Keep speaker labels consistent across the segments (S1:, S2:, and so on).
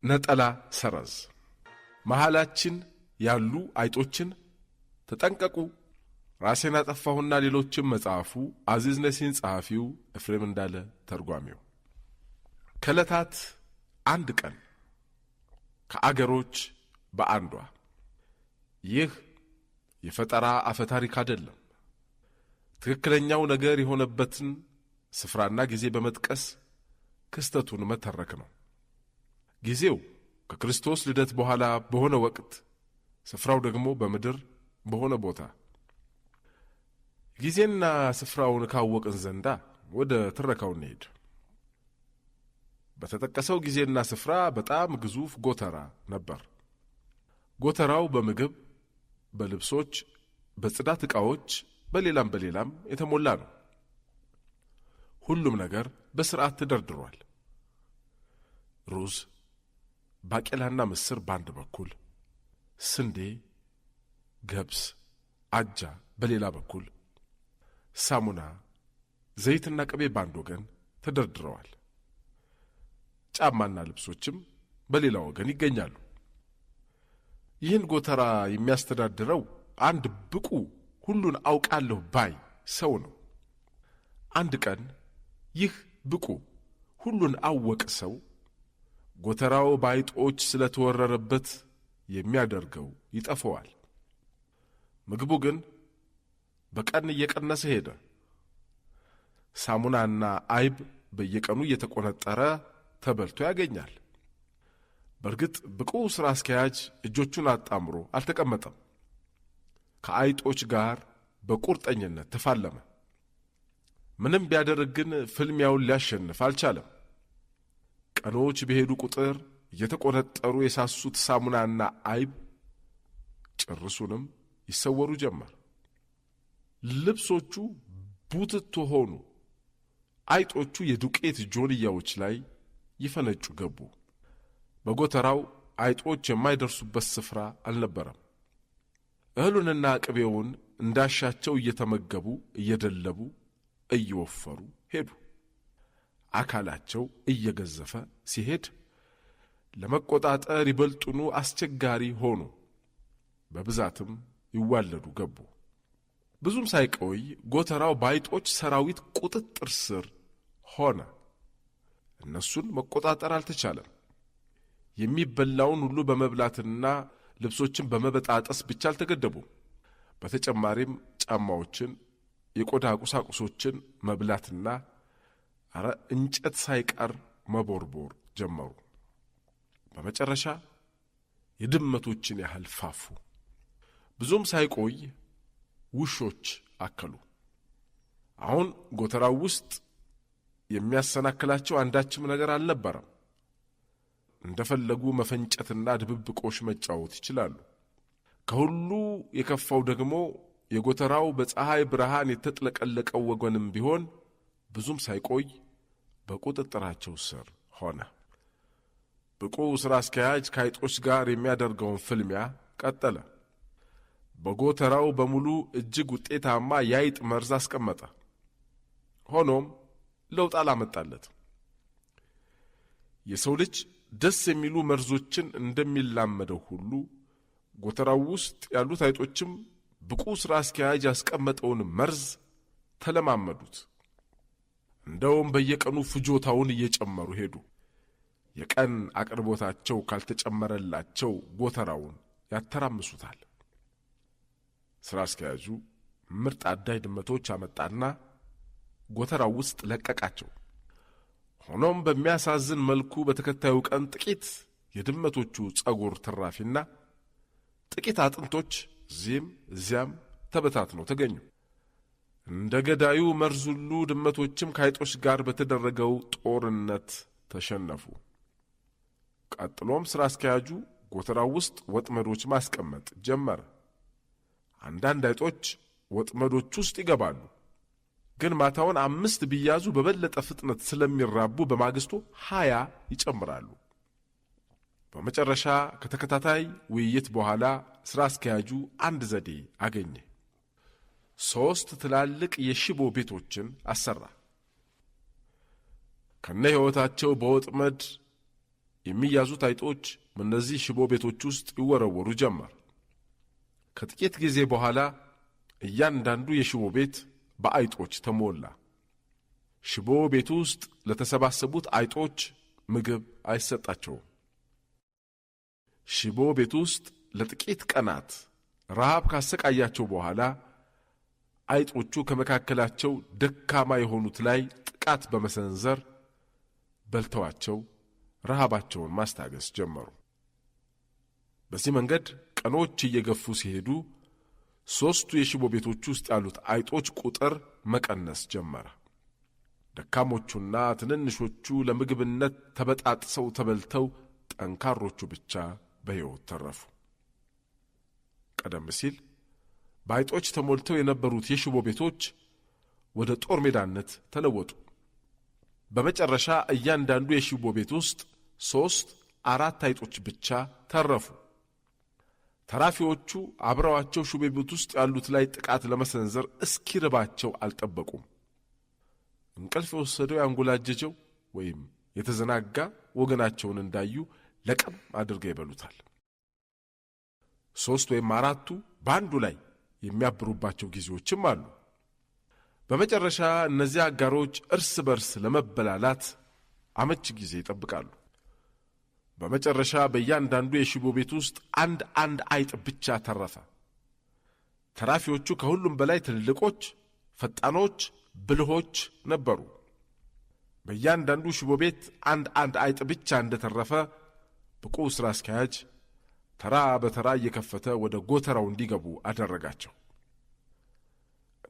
S1: ነጠላ ሰረዝ መሃላችን ያሉ አይጦችን ተጠንቀቁ። ራሴን አጠፋሁና ሌሎችም መጽሐፉ አዚዝ ነሲን ጸሐፊው ኤፍሬም እንዳለ ተርጓሚው። ከዕለታት አንድ ቀን ከአገሮች በአንዷ ይህ የፈጠራ አፈታሪክ አይደለም። ትክክለኛው ነገር የሆነበትን ስፍራና ጊዜ በመጥቀስ ክስተቱን መተረክ ነው። ጊዜው ከክርስቶስ ልደት በኋላ በሆነ ወቅት፣ ስፍራው ደግሞ በምድር በሆነ ቦታ። ጊዜና ስፍራውን ካወቅን ዘንዳ ወደ ትረካው እንሄድ። በተጠቀሰው ጊዜና ስፍራ በጣም ግዙፍ ጎተራ ነበር። ጎተራው በምግብ፣ በልብሶች፣ በጽዳት ዕቃዎች፣ በሌላም የተሞላ ነው። ሁሉም ነገር በስርዓት ተደርድሯል። ሩዝ፣ ባቄላና ምስር ባንድ በኩል፣ ስንዴ፣ ገብስ፣ አጃ በሌላ በኩል፣ ሳሙና፣ ዘይትና ቅቤ ባንድ ወገን ተደርድረዋል። ጫማና ልብሶችም በሌላ ወገን ይገኛሉ። ይህን ጎተራ የሚያስተዳድረው አንድ ብቁ ሁሉን አውቃለሁ ባይ ሰው ነው። አንድ ቀን ይህ ብቁ ሁሉን አወቅ ሰው ጎተራው በአይጦች ስለተወረረበት የሚያደርገው ይጠፈዋል። ምግቡ ግን በቀን እየቀነሰ ሄደ። ሳሙናና አይብ በየቀኑ እየተቆነጠረ ተበልቶ ያገኛል። በእርግጥ ብቁ ሥራ አስኪያጅ እጆቹን አጣምሮ አልተቀመጠም። ከአይጦች ጋር በቁርጠኝነት ተፋለመ። ምንም ቢያደርግ ግን ፍልሚያውን ሊያሸንፍ አልቻለም። ቀኖች በሄዱ ቁጥር እየተቆነጠሩ የሳሱት ሳሙናና አይብ ጭርሱንም ይሰወሩ ጀመር። ልብሶቹ ቡትቶ ሆኑ። አይጦቹ የዱቄት ጆንያዎች ላይ ይፈነጩ ገቡ። በጎተራው አይጦች የማይደርሱበት ስፍራ አልነበረም። እህሉንና ቅቤውን እንዳሻቸው እየተመገቡ እየደለቡ እየወፈሩ ሄዱ። አካላቸው እየገዘፈ ሲሄድ ለመቆጣጠር ይበልጡኑ አስቸጋሪ ሆኑ። በብዛትም ይዋለዱ ገቡ። ብዙም ሳይቆይ ጎተራው በአይጦች ሰራዊት ቁጥጥር ስር ሆነ። እነሱን መቆጣጠር አልተቻለም። የሚበላውን ሁሉ በመብላትና ልብሶችን በመበጣጠስ ብቻ አልተገደቡም። በተጨማሪም ጫማዎችን፣ የቆዳ ቁሳቁሶችን መብላትና እንጨት ሳይቀር መቦርቦር ጀመሩ። በመጨረሻ የድመቶችን ያህል ፋፉ። ብዙም ሳይቆይ ውሾች አከሉ። አሁን ጎተራው ውስጥ የሚያሰናክላቸው አንዳችም ነገር አልነበረም። እንደፈለጉ መፈንጨትና ድብብቆሽ መጫወት ይችላሉ። ከሁሉ የከፋው ደግሞ የጎተራው በፀሐይ ብርሃን የተጥለቀለቀው ወገንም ቢሆን ብዙም ሳይቆይ በቁጥጥራቸው ስር ሆነ። ብቁ ሥራ አስኪያጅ ከአይጦች ጋር የሚያደርገውን ፍልሚያ ቀጠለ። በጎተራው በሙሉ እጅግ ውጤታማ የአይጥ መርዝ አስቀመጠ። ሆኖም ለውጥ አላመጣለት። የሰው ልጅ ደስ የሚሉ መርዞችን እንደሚላመደው ሁሉ ጎተራው ውስጥ ያሉት አይጦችም ብቁ ሥራ አስኪያጅ ያስቀመጠውን መርዝ ተለማመዱት። እንደውም በየቀኑ ፍጆታውን እየጨመሩ ሄዱ። የቀን አቅርቦታቸው ካልተጨመረላቸው ጎተራውን ያተራምሱታል። ሥራ አስኪያጁ ምርጥ አዳኝ ድመቶች አመጣና ጎተራው ውስጥ ለቀቃቸው። ሆኖም በሚያሳዝን መልኩ በተከታዩ ቀን ጥቂት የድመቶቹ ጸጉር ትራፊና ጥቂት አጥንቶች እዚህም እዚያም ተበታትነው ተገኙ። እንደ ገዳዩ መርዝ ሁሉ ድመቶችም ከአይጦች ጋር በተደረገው ጦርነት ተሸነፉ። ቀጥሎም ሥራ አስኪያጁ ጎተራው ውስጥ ወጥመዶች ማስቀመጥ ጀመረ። አንዳንድ አይጦች ወጥመዶች ውስጥ ይገባሉ፣ ግን ማታውን 5 ቢያዙ በበለጠ ፍጥነት ስለሚራቡ በማግስቱ 20 ይጨምራሉ። በመጨረሻ ከተከታታይ ውይይት በኋላ ሥራ አስኪያጁ አንድ ዘዴ አገኘ። 3 ትላልቅ የሽቦ ቤቶችን አሰራ። ከነ ሕይወታቸው በወጥመድ የሚያዙት አይጦች በእነዚህ ሽቦ ቤቶች ውስጥ ይወረወሩ ጀመር። ከጥቂት ጊዜ በኋላ እያንዳንዱ የሽቦ ቤት በአይጦች ተሞላ። ሽቦ ቤቱ ውስጥ ለተሰባሰቡት አይጦች ምግብ አይሰጣቸውም። ሽቦ ቤት ውስጥ ለጥቂት ቀናት ረሃብ ካሰቃያቸው በኋላ አይጦቹ ከመካከላቸው ደካማ የሆኑት ላይ ጥቃት በመሰንዘር በልተዋቸው ረሃባቸውን ማስታገስ ጀመሩ። በዚህ መንገድ ቀኖች እየገፉ ሲሄዱ 3ቱ የሽቦ ቤቶች ውስጥ ያሉት አይጦች ቁጥር መቀነስ ጀመረ። ደካሞቹና ትንንሾቹ ለምግብነት ተበጣጥሰው ተበልተው ጠንካሮቹ ብቻ በሕይወት ተረፉ። ቀደም ሲል በአይጦች ተሞልተው የነበሩት የሽቦ ቤቶች ወደ ጦር ሜዳነት ተለወጡ። በመጨረሻ እያንዳንዱ የሽቦ ቤት ውስጥ 3-4 አይጦች ብቻ ተረፉ። ተራፊዎቹ አብረዋቸው ሽቦ ቤት ውስጥ ያሉት ላይ ጥቃት ለመሰንዘር እስኪርባቸው አልጠበቁም። እንቅልፍ የወሰደው ያንጎላጀጀው ወይም የተዘናጋ ወገናቸውን እንዳዩ ለቀም አድርገው ይበሉታል። 3 ወይም 4ቱ በአንዱ ላይ የሚያብሩባቸው ጊዜዎችም አሉ። በመጨረሻ እነዚህ አጋሮች እርስ በርስ ለመበላላት አመች ጊዜ ይጠብቃሉ። በመጨረሻ በእያንዳንዱ የሽቦ ቤት ውስጥ አንድ አይጥ ብቻ ተረፈ። ተራፊዎቹ ከሁሉም በላይ ትልልቆች፣ ፈጣኖች፣ ብልሆች ነበሩ። በእያንዳንዱ ሽቦ ቤት አንድ አይጥ ብቻ እንደተረፈ ብቁ ሥራ አስኪያጅ ተራ በተራ እየከፈተ ወደ ጎተራው እንዲገቡ አደረጋቸው።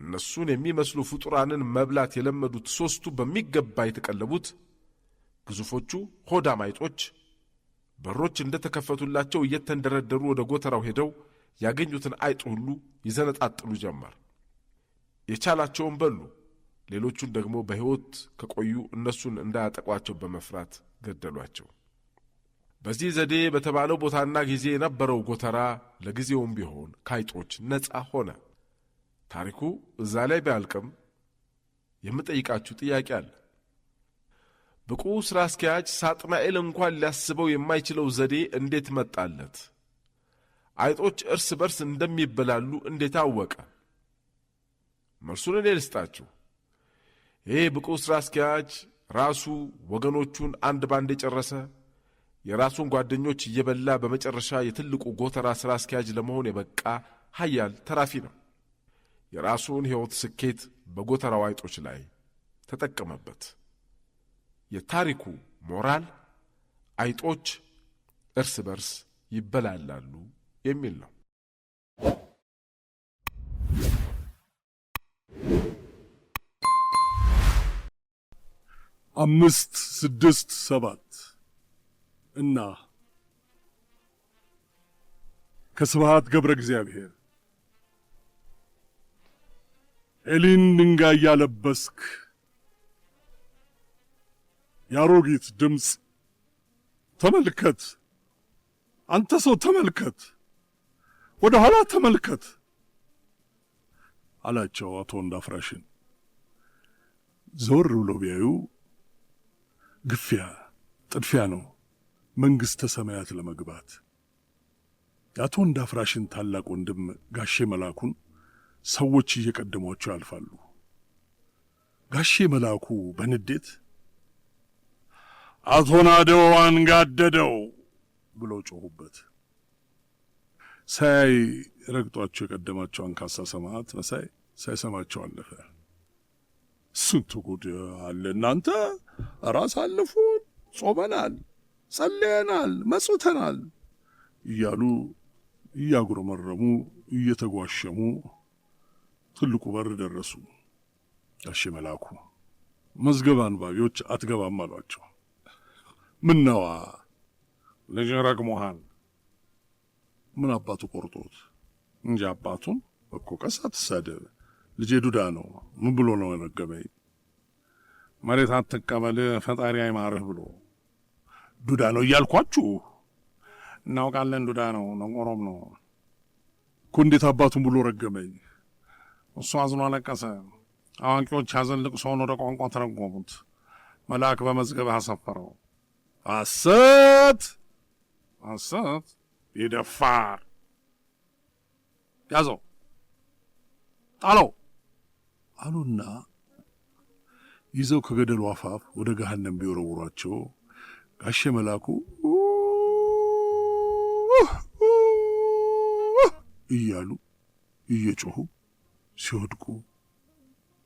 S1: እነሱን የሚመስሉ ፍጡራንን መብላት የለመዱት 3ቱ በሚገባ የተቀለቡት ግዙፎቹ ሆዳም አይጦች በሮች እንደተከፈቱላቸው እየተንደረደሩ ወደ ጎተራው ሄደው ያገኙትን አይጥ ሁሉ ይዘነጣጥሉ ጀመር። የቻላቸውን በሉ። ሌሎቹን ደግሞ በሕይወት ከቆዩ እነሱን እንዳያጠቋቸው በመፍራት ገደሏቸው። በዚህ ዘዴ በተባለው ቦታና ጊዜ የነበረው ጎተራ ለጊዜውም ቢሆን ከአይጦች ነፃ ሆነ። ታሪኩ እዛ ላይ ቢያልቅም የምጠይቃችሁ ጥያቄ አለ። ብቁ ሥራ አስኪያጅ ሳጥናኤል እንኳን ሊያስበው የማይችለው ዘዴ እንዴት መጣለት? አይጦች እርስ በርስ እንደሚበላሉ እንዴት አወቀ? መልሱን እኔ ልስጣችሁ። ይሄ ብቁ ሥራ አስኪያጅ ራሱ ወገኖቹን አንድ ባንድ የጨረሰ የራሱን ጓደኞች እየበላ በመጨረሻ የትልቁ ጎተራ ሥራ አስኪያጅ ለመሆን የበቃ ኃያል ተራፊ ነው። የራሱን ሕይወት ስኬት በጎተራው አይጦች ላይ ተጠቀመበት። የታሪኩ ሞራል አይጦች እርስ በርስ ይበላላሉ የሚል ነው።
S2: አምስት ስድስት ሰባት እና ከስብሃት ገብረ እግዚአብሔር ኤሊን ድንጋይ ያለበስክ የአሮጊት ድምፅ ተመልከት፣ አንተ ሰው ተመልከት፣ ወደ ኋላ ተመልከት አላቸው አቶ እንዳፍራሽን። ዞር ብሎ ቢያዩ ግፊያ፣ ጥድፊያ ነው መንግሥተ ሰማያት ለመግባት። የአቶ እንዳፍራሽን ታላቅ ወንድም ጋሼ መላኩን ሰዎች እየቀደሟቸው ያልፋሉ። ጋሼ መላኩ በንዴት አቶ ናደው አንጋደደው ብለው ጮኹበት። ሳይ ረግጧቸው የቀደማቸው አንካሳ ሰማዕት መሳይ ሳይሰማቸው አለፈ። ስንቱ ጉድ አለ እናንተ! ራስ አለፉን፣ ጾመናል፣ ጸለየናል፣ መጽውተናል እያሉ እያጉረመረሙ እየተጓሸሙ ትልቁ በር ደረሱ። ጋሼ መላኩ መዝገብ አንባቢዎች አትገባም አሏቸው። ምነዋ ልጅ ረግሞሃል? ምን አባቱ ቆርጦት እንጂ አባቱን እኮ ቀስ አትሳደብ፣ ልጄ ዱዳ ነው። ምን ብሎ ነው የረገመኝ? መሬት አትቀበል ፈጣሪ አይማርህ ብሎ። ዱዳ ነው እያልኳችሁ እናውቃለን። ዱዳ ነው፣ ነቆሮም ነው እኮ። እንዴት አባቱን ብሎ ረገመኝ? እሱ አዝኖ አለቀሰ። አዋቂዎች ሐዘን ልቅሶውን ወደ ቋንቋ ተረጎሙት። መልአክ በመዝገብ አሰፈረው። አሰይ ሐሰት ይደፋር ያዘው ጣለው አሉና ይዘው ከገደሉ አፋፍ ወደ ገሃነም ቢወረውሯቸው ጋሼ መላኩ እያሉ እየጮሁ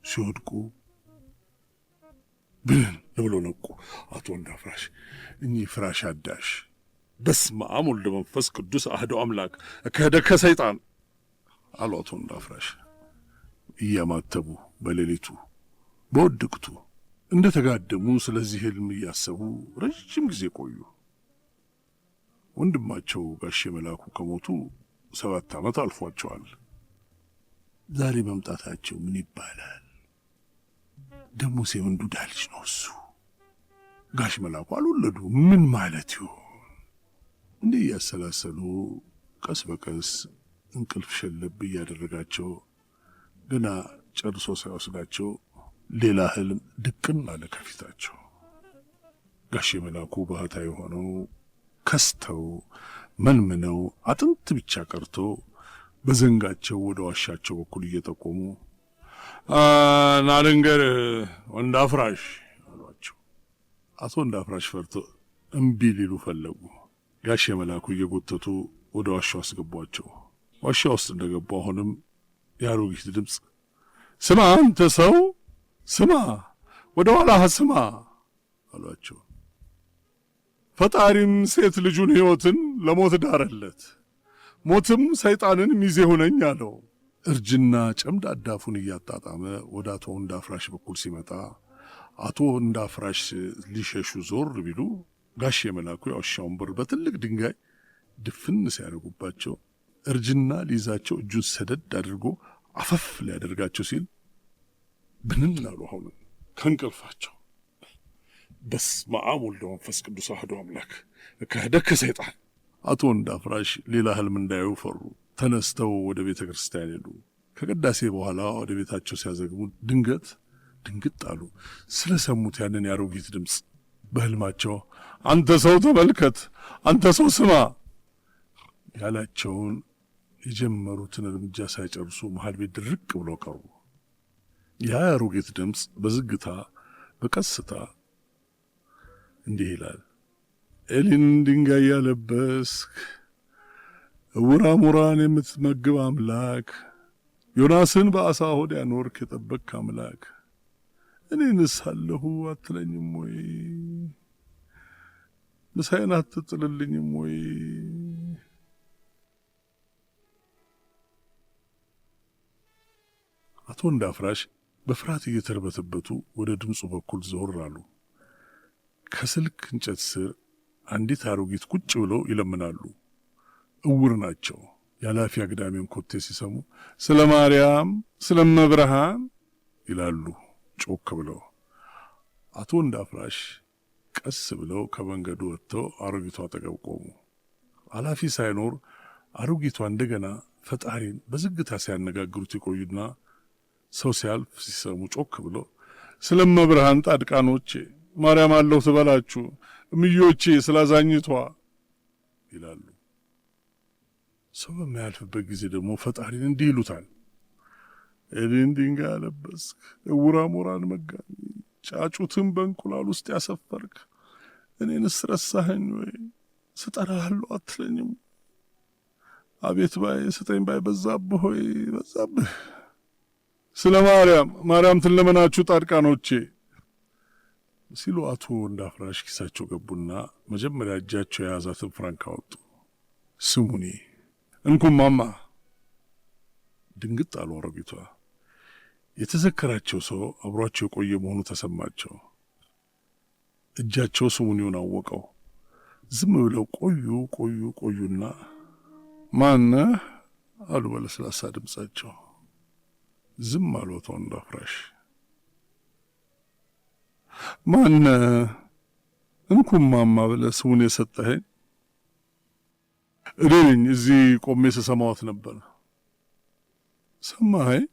S2: ሲወድቁ ብን ብለው ነቁ። አቶ እንዳፍራሽ እኚህ ፍራሽ አዳሽ በስመ አብ ወወልድ ወመንፈስ ቅዱስ አሐዱ አምላክ ከደከ ሰይጣን አሉ አቶ እንዳፍራሽ እያማተቡ በሌሊቱ በወድቅቱ እንደ ተጋደሙ ስለዚህ ህልም እያሰቡ ረጅም ጊዜ ቆዩ። ወንድማቸው ጋሼ መላኩ ከሞቱ 7 ዓመት አልፏቸዋል። ዛሬ መምጣታቸው ምን ይባላል? ደሞ የወንዱዳ ልጅ ነው እሱ። ጋሽ መላኩ አልወለዱ ምን ማለት ይሆን? እንዲህ እያሰላሰሉ ቀስ በቀስ እንቅልፍ ሸለብ እያደረጋቸው ገና ጨርሶ ሳይወስዳቸው ሌላ ህልም ድቅን አለ ከፊታቸው። ጋሼ መላኩ ባህታዊ ሆነው ከስተው መንምነው አጥንት ብቻ ቀርቶ በዘንጋቸው ወደ ዋሻቸው በኩል እየጠቆሙ ናልንገር ወንዳፍራሽ አሏቸው። አቶ ወንዳፍራሽ ፈርቶ እምቢ ሊሉ ፈለጉ። ጋሼ መላኩ እየጎተቱ ወደ ዋሻው አስገቧቸው። ዋሻ ውስጥ እንደገቡ አሁንም የአሮጊት ድምፅ ስማ አንተ ሰው ስማ፣ ወደ ኋላህ ስማ አሏቸው። ፈጣሪም ሴት ልጁን ሕይወትን ለሞት ዳረለት፣ ሞትም ሰይጣንን ሚዜ ሆነኝ አለው። እርጅና ጨምዳዳፉን እያጣጣመ ወደ አቶ እንዳፍራሽ በኩል ሲመጣ አቶ እንዳፍራሽ ሊሸሹ ዞር ቢሉ ጋሼ መላኩ የዋሻውን በር በትልቅ ድንጋይ ድፍን ሲያደርጉባቸው እርጅና ሊይዛቸው እጁን ሰደድ አድርጎ አፈፍ ሊያደርጋቸው ሲል ብንን አሉ። አሁን ከእንቅልፋቸው በስመ አብ ወወልድ ወመንፈስ ቅዱስ አሐዱ አምላክ ከደከ ሰይጣን። አቶ እንዳፍራሽ ሌላ ህልም እንዳያዩ ፈሩ። ተነስተው ወደ ቤተ ክርስቲያን ሄዱ። ከቅዳሴ በኋላ ወደ ቤታቸው ሲያዘግሙ ድንግጥ አሉ። ስለሰሙት ያንን የአሮጊት ድምፅ በህልማቸው አንተ ሰው ተመልከት፣ አንተ ሰው ስማ ያላቸውን የጀመሩትን እርምጃ ሳይጨርሱ መሃል ቤት ድርቅ ብለው ቀሩ። ያ የአሮጊት ድምፅ በዝግታ በቀስታ እንዲህ ይላል። ኤሊን ድንጋይ ያለበስክ ዕውራ ሙራን የምትመግብ አምላክ፣ ዮናስን በአሳ ሆድ ያኖርክ የጠበቅክ አምላክ፣ እኔንስ አለሁ አትለኝም ወይ? ምሳዬን አትጥልልኝም ወይ? አቶ እንዳፍራሽ በፍርሃት እየተርበተበቱ ወደ ድምፁ በኩል ዞር አሉ። ከስልክ እንጨት ስር አንዲት አሮጊት ቁጭ ብለው ይለምናሉ። እውር ናቸው። ያላፊ አግዳሚውን ኮቴ ሲሰሙ ስለ ማርያም ስለ መብርሃን ይላሉ ጮክ ብለው። አቶ እንዳፍራሽ ቀስ ብለው ከመንገዱ ወጥተው አሮጊቷ አጠገብ ቆሙ። አላፊ ሳይኖር አሮጊቷ እንደገና ፈጣሪን በዝግታ ሲያነጋግሩት ይቆዩና ሰው ሲያልፍ ሲሰሙ ጮክ ብለው ስለ መብርሃን ጻድቃኖቼ ማርያም አለሁ ትበላችሁ እምዮቼ ስላዛኝቷ ይላሉ። ሰው በሚያልፍበት ጊዜ ደግሞ ፈጣሪን እንዲህ ይሉታል። ኤሊን ድንጋይ ያለበስክ ዕውራ ሞራን መጋቢ፣ ጫጩትን በእንቁላል ውስጥ ያሰፈርክ፣ እኔንስ ረሳኸኝ ወይ? ስጠራሃለሁ አትለኝም? አቤት ባይ ስጠኝ ባይ በዛብህ ሆይ በዛብህ። ስለ ማርያም ትለመናችሁ ጻድቃኖቼ ሲሉ አቶ እንዳፍራሽ ኪሳቸው ገቡና መጀመሪያ እጃቸው የያዛትን ፍራንክ አወጡ። ስሙኒ እንኩማማ። ድንግጥ አሉ አሮጊቷ። የተዘከራቸው ሰው አብሯቸው የቆየ መሆኑ ተሰማቸው። እጃቸው ስሙኒውን አወቀው። ዝም ብለው ቆዩና ማነህ አሉ በለስላሳ ድምጻቸው። ዝም አሉ አቶ እንዳፍራሽ። ማነህ እንኩማማ ብለህ ስሙን የሰጠኸኝ? እኔ ነኝ። እዚህ ቆሜ ስሰማዎት ነበር። ሰማኸኝ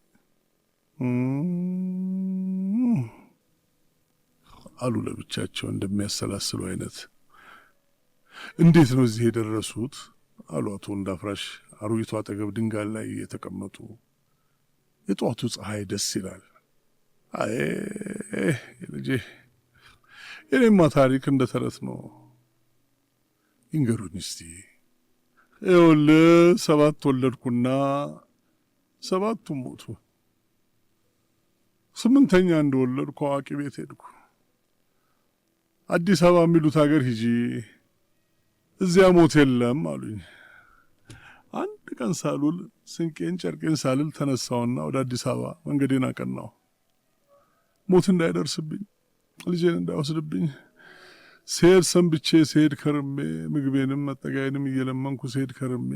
S2: አሉ ለብቻቸው እንደሚያሰላስሉ አይነት። እንዴት ነው እዚህ የደረሱት? አሉ አቶ እንዳፍራሽ አሮጊቷ አጠገብ ድንጋይ ላይ የተቀመጡ። የጠዋቱ ፀሐይ ደስ ይላል። አይ ልጄ፣ የኔማ ታሪክ እንደ ተረት ነው። ይንገሩኝ እስቲ። ይኸውልህ 7 ወለድኩና 7ቱም ሞቱ። 8ኛ እንደወለድኩ አዋቂ ቤት ሄድኩ። አዲስ አበባ የሚሉት ሀገር ሂጂ፣ እዚያ ሞት የለም አሉኝ። አንድ ቀን ሳሉል ስንቄን ጨርቄን ሳልል ተነሳውና ወደ አዲስ አበባ መንገዴን አቀናው። ሞት እንዳይደርስብኝ፣ ልጄን እንዳይወስድብኝ ስሄድ ሰንብቼ ስሄድ ከርሜ ምግቤንም መጠጋዬንም እየለመንኩ ስሄድ ከርሜ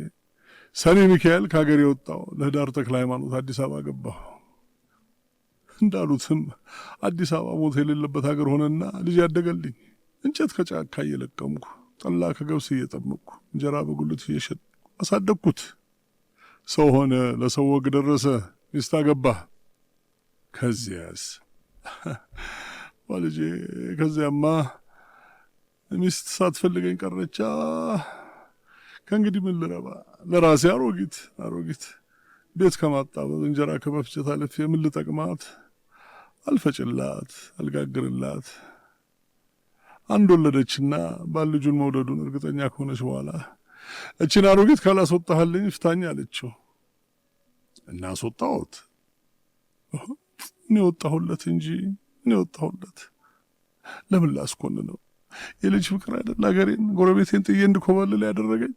S2: ሰኔ ሚካኤል ከሀገር የወጣው ለህዳር ተክለ ሃይማኖት አዲስ አበባ ገባሁ። እንዳሉትም አዲስ አበባ ሞት የሌለበት ሀገር ሆነና ልጅ ያደገልኝ። እንጨት ከጫካ እየለቀምኩ ጠላ ከገብስ እየጠመቅኩ እንጀራ በጉልት እየሸጥኩ አሳደግኩት። ሰው ሆነ፣ ለሰው ወግ ደረሰ፣ ሚስት አገባ። ከዚያስ ልጄ፣ ከዚያማ ሚስት ሳትፈልገኝ ቀረቻ። ከእንግዲህ ምን ልረባ? ለራሴ አሮጊት ቤት ከማጣበብ እንጀራ ከመፍጨት አልፌ ምን ልጠቅማት? አልፈጭላት፣ አልጋግርላት። አንድ ወለደችና ባል ልጁን መውደዱን እርግጠኛ ከሆነች በኋላ እችን አሮጊት ካላስወጣህልኝ ፍታኝ አለችው። እና አስወጣሁት። እኔ ወጣሁለት እንጂ እኔ ወጣሁለት። ለምን ላስኮንነው? የልጅ ፍቅር አይደል አገሬን ጎረቤቴን ጥዬ እንድኮበልል ያደረገኝ?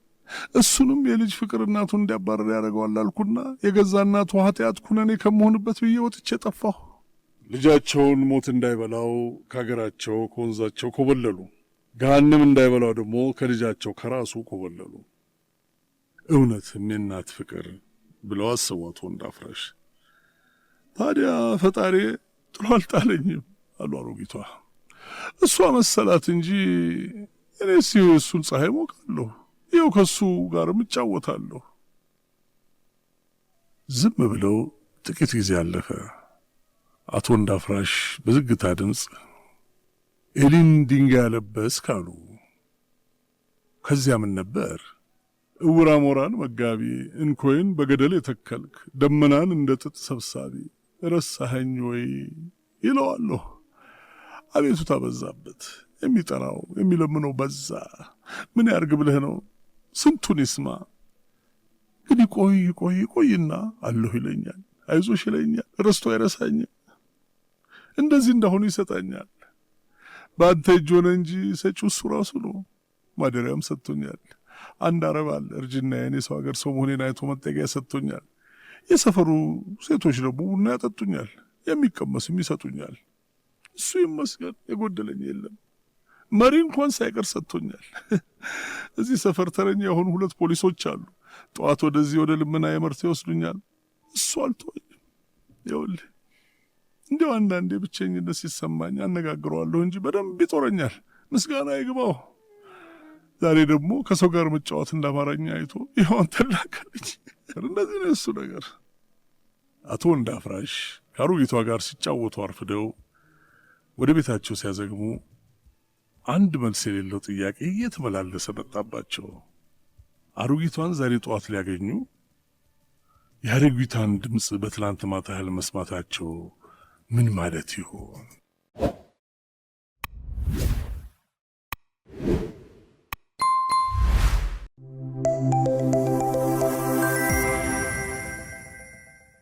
S2: እሱንም የልጅ ፍቅር እናቱን እንዲያባረር ያደርገዋል አልኩና የገዛ እናቱ ኃጢአት ኩነኔ ከመሆንበት ብዬ ወጥቼ ጠፋሁ። ልጃቸውን ሞት እንዳይበላው ከሀገራቸው ከወንዛቸው ኮበለሉ። ገሃንም እንዳይበላው ደግሞ ከልጃቸው ከራሱ ኮበለሉ። እውነትም የእናት ፍቅር ብለው አሰቡ አቶ እንዳፍራሽ። ታዲያ ፈጣሪ ጥሎ አልጣለኝም አሉ አሮጊቷ። እሷ መሰላት እንጂ እኔስ እሱን ፀሐይ ሞቃለሁ፣ ይኸው ከሱ ጋርም እጫወታለሁ። ዝም ብለው ጥቂት ጊዜ አለፈ። አቶ እንዳፍራሽ በዝግታ ድምፅ ኤሊን ድንጋይ ያለበስክ አሉ። ከዚያ ምን ነበር? እውራ ሞራን መጋቢ፣ እንኮይን በገደል የተከልክ፣ ደመናን እንደ ጥጥ ሰብሳቢ ረሳኸኝ ወይ ይለዋለሁ። አቤቱታ በዛበት። የሚጠራው የሚለምነው በዛ። ምን ያርግ ብለህ ነው? ስንቱን ይስማ። እንግዲህ ቆይና አለሁ ይለኛል፣ አይዞሽ ይለኛል፣ ረስቶ አይረሳኝም። እንደዚህ እንደሆኑ ይሰጣኛል። በአንተ እጅ ሆነ እንጂ ሰጪው እሱ ራሱ ነው። ማደሪያም ሰጥቶኛል። አንድ አረብ አለ፣ እርጅናዬን የሰው ሀገር ሰው መሆኔን አይቶ መጠጊያ ሰጥቶኛል። የሰፈሩ ሴቶች ደግሞ ቡና ያጠጡኛል፣ የሚቀመስም ይሰጡኛል። እሱ ይመስገን፣ የጎደለኝ የለም። መሪ እንኳን ሳይቀር ሰጥቶኛል። እዚህ ሰፈር ተረኛ የሆኑ 2 ፖሊሶች አሉ። ጠዋት ወደዚህ ወደ ልመና የመርተ ይወስዱኛል። እሱ አልተወኝም። ይኸውልህ እንዲያው አንዳንዴ ብቸኝነት ሲሰማኝ አነጋግረዋለሁ እንጂ በደንብ ይጦረኛል። ምስጋና ይግባው። ዛሬ ደግሞ ከሰው ጋር መጫወት እንዳማረኛ አይቶ ይኸዋን ተላከለች። እንደዚህ ነው እሱ ነገር። አቶ እንዳፍራሽ ከአሮጊቷ ጋር ሲጫወቱ አርፍደው ወደ ቤታቸው ሲያዘግሙ አንድ መልስ የሌለው ጥያቄ እየተመላለሰ መጣባቸው። አሮጊቷን ዛሬ ጠዋት ሊያገኙ የአሮጊቷን ድምፅ በትላንት ማታ ያህል መስማታቸው ምን ማለት ይሆን?